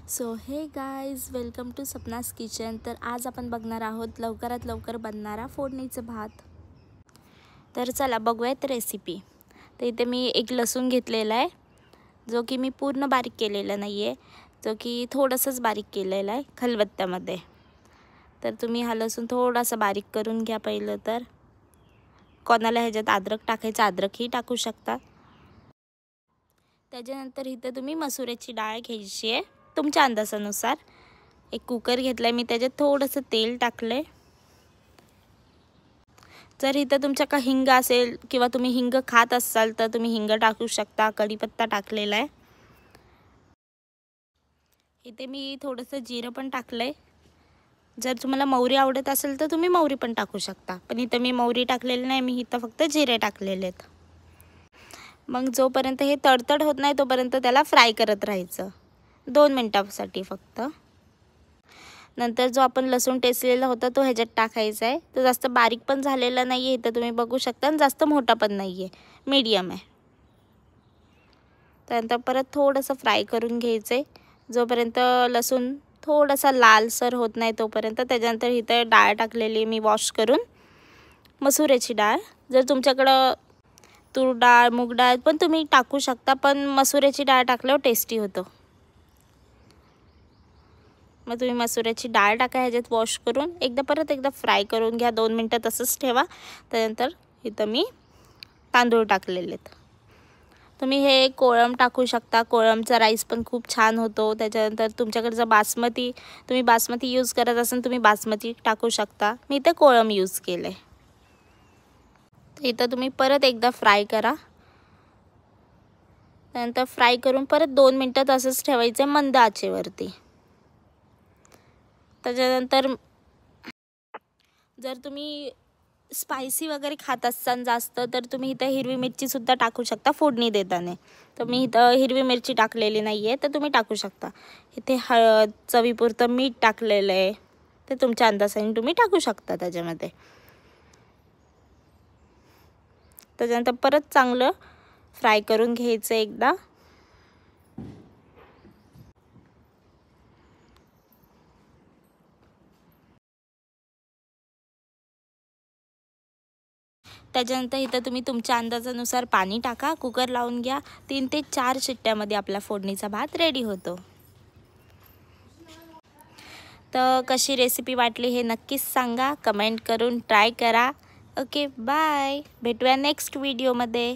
So hey guys, welcome to Sapna's kitchen. तर आज आपण बघणार आहोत लवकरात लवकर बनणारा फोडणीचं भात। तर चला बघूयात रेसिपी। तर इथे मी एक लसूण घेतलेला आहे, जो की मी पूर्ण बारीक केलेला नाही आहे, जो की थोडंसंच बारीक केलेला आहे खलबत्त्यामध्ये। तर तुम्ही हा लसूण थोडासा बारीक करून घ्या पहिलं। तर कोणाला ह्याच्यात अद्रक टाकायचं अद्रकही टाकू शकता। त्याच्यानंतर इथे तुम्ही मसुऱ्याची डाळ घ्यायची आहे तुमच्या अंदाजानुसार। एक कुकर घेतलाय मी, त्याच्यात थोडंसं तेल टाकलंय। जर इथं तुमच्याकडे हिंग असेल किंवा तुम्ही हिंग खात असाल तर तुम्ही हिंग टाकू शकता। कढीपत्ता टाकलेला आहे। इथे मी थोडंसं जिरं पण टाकलंय। जर तुम्हाला मोहरी आवडत असेल तर तुम्ही मोहरी पण टाकू शकता, पण इथं मी मोहरी टाकलेली नाही, मी इथं फक्त जिरे टाकलेले आहेत। मग जोपर्यंत हे तडतड होत नाही तोपर्यंत त्याला फ्राय करत राहायचं 2 मिनिटांसाठी फक्त। नंतर जो आपण लसूण टेचलेला होता तो ह्याच्यात टाकायचा आहे। तो जास्त बारीक पण झालेला नाही आहे, इथं तुम्ही बघू शकता, आणि जास्त मोठा पण नाही आहे, मीडियम आहे। त्यानंतर परत थोडंसं फ्राय करून घ्यायचं आहे, जोपर्यंत लसूण थोडासा लालसर होत नाही तोपर्यंत। त्याच्यानंतर इथं डाळ टाकलेली मी वॉश करून, मसुऱ्याची डाळ। जर तुमच्याकडं तूर डाळ मूग डाळ पण तुम्ही टाकू शकता, पण मसुऱ्याची डाळ टाकल्यावर टेस्टी होतं। मग तुम्ही मसुऱ्याची डाळ टाका ह्याच्यात वॉश करून, परत एकदा फ्राय करून घ्या 2 मिनिटं तसंच ठेवा। त्यानंतर इथं मी तांदूळ टाकलेले आहेत। तुम्ही हे कोळम टाकू शकता, कोळमचा राईस पण खूप छान होतो। त्याच्यानंतर तुमच्याकडे जर तुम्ही बासमती यूज करत असाल तुम्ही बासमती टाकू शकता, मी इथे कोळम यूज केलं आहे। इथं तुम्ही परत एकदा फ्राय करा। त्यानंतर फ्राय करून परत 2 मिनिटं तसंच ठेवायचं मंद आचेवरती। त्याच्यानंतर जर तुम्ही स्पायसी वगैरे खात असाल जास्त तर तुम्ही इथं हिरवी मिरचीसुद्धा टाकू शकता फोडणी देताना। तर मी इथं हिरवी मिरची टाकलेली नाही आहे, तर तुम्ही टाकू शकता। इथे हळद, चवीपुरतं मीठ टाकलेलं आहे, ते तुमच्या अंदाजाने तुम्ही टाकू शकता त्याच्यामध्ये। त्याच्यानंतर परत चांगलं फ्राय करून घ्यायचं एकदा। त्याच्यानंतर इथं तुम्ही तुमच्या अंदाजानुसार पाणी टाका, कुकर लावून घ्या। 3 ते 4 शिट्ट्यामध्ये आपला फोडणीचा भात रेडी होतो। तर कशी रेसिपी वाटली हे नक्कीच सांगा, कमेंट करून ट्राय करा। ओके बाय, भेटूया नेक्स्ट व्हिडिओमध्ये।